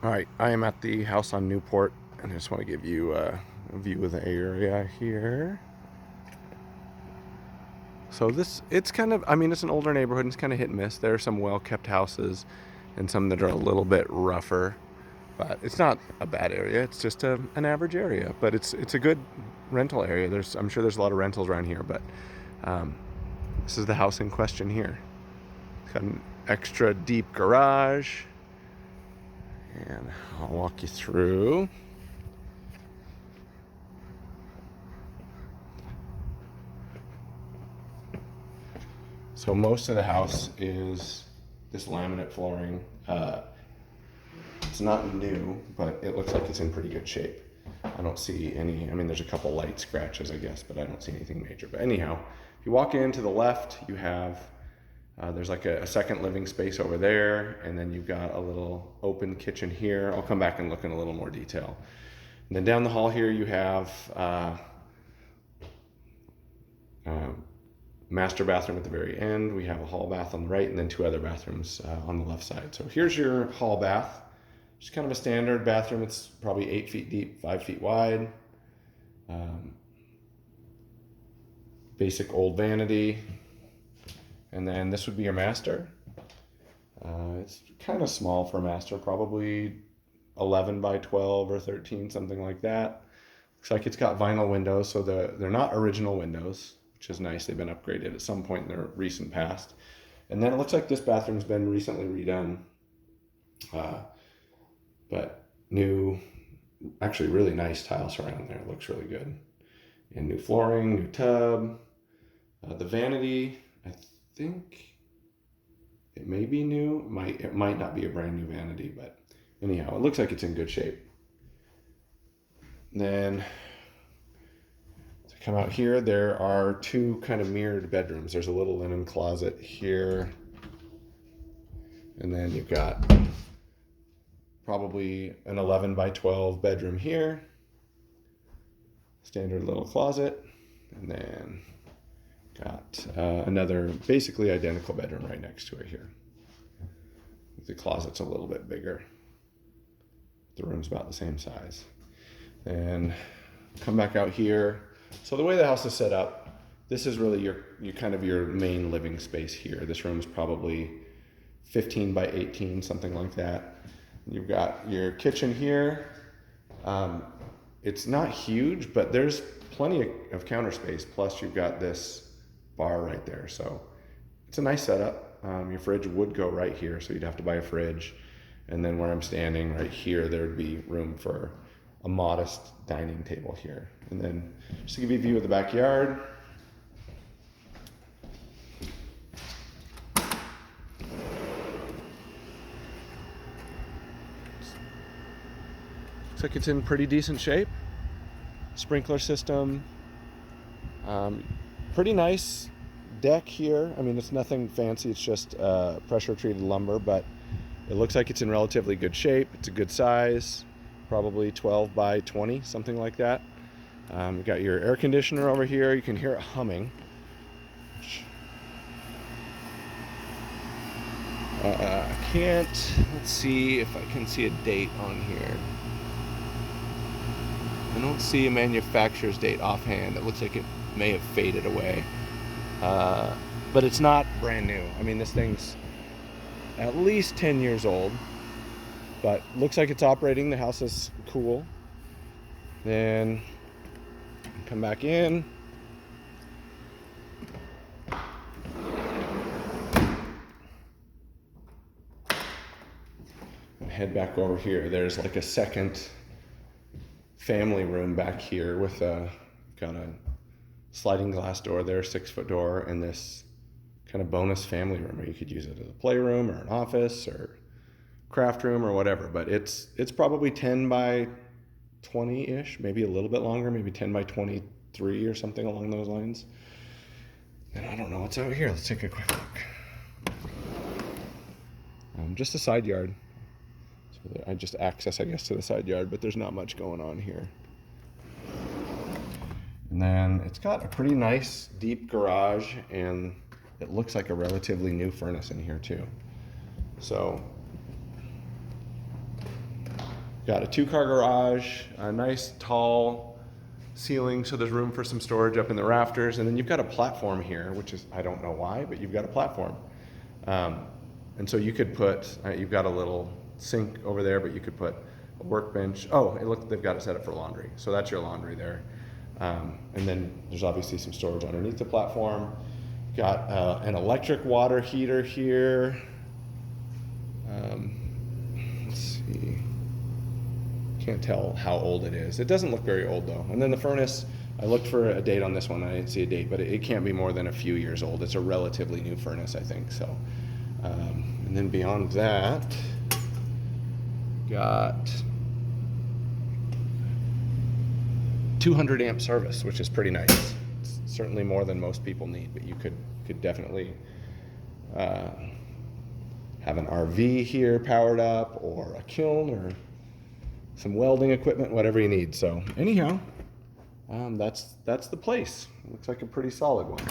All right, I am at the house on Newport, and I just want to give you a view of the area here. So it's kind of, I mean, it's an older neighborhood, and it's kind of hit and miss. There are some well-kept houses and some that are a little bit rougher, but it's not a bad area. It's just an average area, but it's a good rental area. I'm sure there's a lot of rentals around here, but um, this is the house in question here. It's got an extra deep garage, and I'll walk you through. So most of the house is this laminate flooring. It's not new, but it looks like it's in pretty good shape. I don't see any, I mean, there's a couple light scratches, I guess, but I don't see anything major. But anyhow, if you walk in to the left, you have, there's like a second living space over there, and then you've got a little open kitchen here. I'll come back and look in a little more detail. And then down the hall here, you have master bathroom at the very end. We have a hall bath on the right, and then two other bathrooms on the left side. So here's your hall bath. Just kind of a standard bathroom. It's probably 8 feet deep, 5 feet wide. Basic old vanity. And then this would be your master. It's kind of small for a master, probably 11 by 12 or 13, something like that. Looks like it's got vinyl windows, so they're not original windows, which is nice. They've been upgraded at some point in the recent past. And then it looks like this bathroom's been recently redone. But new, actually really nice tiles around there. It looks really good. And new flooring, new tub. The vanity, I think it may be new. It might not be a brand new vanity, but anyhow, it looks like it's in good shape. Then to come out here, there are two kind of mirrored bedrooms. There's a little linen closet here. And then you've got probably an 11 by 12 bedroom here. Standard little closet. And then got another basically identical bedroom right next to it here. The closet's a little bit bigger. The room's about the same size. And come back out here. So the way the house is set up, this is really your kind of your main living space here. This room's probably 15 by 18, something like that. You've got your kitchen here. It's not huge, but there's plenty of counter space. Plus you've got this bar right there. So it's a nice setup. Your fridge would go right here, so you'd have to buy a fridge. And then where I'm standing right here, there would be room for a modest dining table here. And then just to give you a view of the backyard. Looks like it's in pretty decent shape. Sprinkler system. Pretty nice deck here. I mean, it's nothing fancy. It's just pressure treated lumber, but it looks like it's in relatively good shape. It's a good size, probably 12 by 20, something like that. You've got your air conditioner over here. You can hear it humming. I can't, let's see if I can see a date on here. I don't see a manufacturer's date offhand. It looks like it may have faded away. But it's not brand new. I mean, this thing's at least 10 years old, but looks like it's operating. The house is cool. Then come back in. And head back over here. There's like a second family room back here with got a sliding glass door there, 6-foot door, and this kind of bonus family room where you could use it as a playroom or an office or craft room or whatever. But it's probably 10 by 20-ish, maybe a little bit longer, maybe 10 by 23 or something along those lines. And I don't know what's out here. Let's take a quick look. Just a side yard. So I just access, I guess, to the side yard, but there's not much going on here. And then it's got a pretty nice deep garage, and it looks like a relatively new furnace in here too. So Got a 2-car garage, a nice tall ceiling, so there's room for some storage up in the rafters. And then you've got a platform here, which is, I don't know why, but you've got a platform. And so you could put, you've got a little sink over there, but you could put a workbench. Oh, look, they've got it set up for laundry. So that's your laundry there. And then there's obviously some storage underneath the platform. Got an electric water heater here. Let's see. Can't tell how old it is. It doesn't look very old though. And then the furnace, I looked for a date on this one. I didn't see a date, but it can't be more than a few years old. It's a relatively new furnace, I think. So, and then beyond that, got 200 amp service, which is pretty nice. It's certainly more than most people need, but you could definitely have an RV here powered up, or a kiln, or some welding equipment, whatever you need. So anyhow, that's the place. Looks like a pretty solid one.